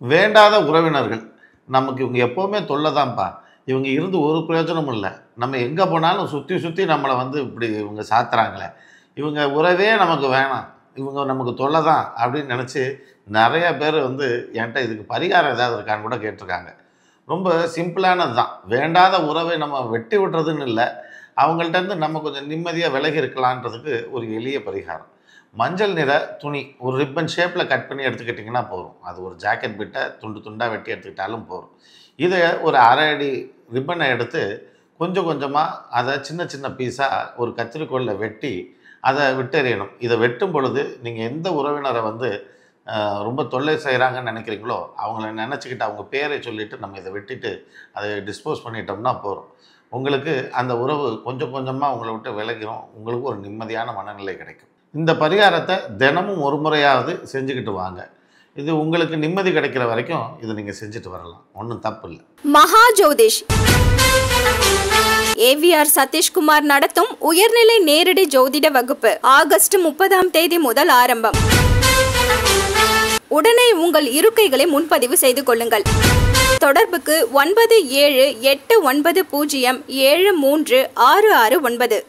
வேண்டாத உறவினர்கள் நமக்கு இவங்க எப்போவுமே தொல்லை தான்ப்பா. இவங்க இருந்து ஒரு பிரயோஜனமும் இல்லை. நம்ம எங்கே போனாலும் சுற்றி சுற்றி நம்மளை இப்படி இவங்க சாத்துறாங்களே, இவங்க உறவே நமக்கு வேணாம், இவங்க நமக்கு தொல்லை தான் அப்படின்னு நினச்சி நிறைய பேர் என்கிட்ட இதுக்கு பரிகாரம் ஏதாவது இருக்கான்னு கூட கேட்டிருக்காங்க. ரொம்ப சிம்பிளானது தான். வேண்டாத உறவை நம்ம வெட்டி விடுறதுன்னு இல்லை, அவங்கள்ட்டேருந்து நம்ம கொஞ்சம் நிம்மதியாக விலகி இருக்கலான்றதுக்கு ஒரு எளிய பரிகாரம். மஞ்சள் நிற துணி ஒரு ரிப்பன் ஷேப்பில் கட் பண்ணி எடுத்துக்கிட்டிங்கன்னா போதும். அது ஒரு ஜாக்கெட் பிட்டை துண்டு துண்டாக வெட்டி எடுத்துக்கிட்டாலும் போதும். இதை ஒரு அரை அடி ரிப்பனை எடுத்து கொஞ்சம் கொஞ்சமாக அதை சின்ன சின்ன பீஸாக ஒரு கத்திரிக்கோலில் வெட்டி அதை விட்டெறியணும். இதை வெட்டும் பொழுது நீங்கள் எந்த உறவினரை ரொம்ப தொல்லை செய்கிறாங்கன்னு நினைக்கிறீங்களோ அவங்கள நினச்சிக்கிட்டு அவங்க பேரை சொல்லிவிட்டு நம்ம இதை வெட்டிட்டு அதை டிஸ்போஸ் பண்ணிட்டோம்னா போதும். உங்களுக்கு அந்த உறவு கொஞ்சம் கொஞ்சமாக உங்களை விட்டு விலகிடும். உங்களுக்கு ஒரு நிம்மதியான மனநிலை கிடைக்கும். இந்த பரிகாரத்தை தினமும் ஒரு முறையாவது செஞ்சுக்கிட்டு வாங்க. இது உங்களுக்கு நிம்மதி கிடைக்கிற வரைக்கும் இதை நீங்கள் செஞ்சுட்டு வரலாம். ஒன்றும் தப்பு இல்லை. மகா ஜோதிஷ் ஏவிஆர் சதீஷ்குமார் நடத்தும் உயர்நிலை நேரடி ஜோதிட வகுப்பு ஆகஸ்ட் 30ஆம் தேதி முதல் ஆரம்பம். உடனே உங்கள் இருக்கைகளை முன்பதிவு செய்து கொள்ளுங்கள். தொடர்புக்கு 9789073669.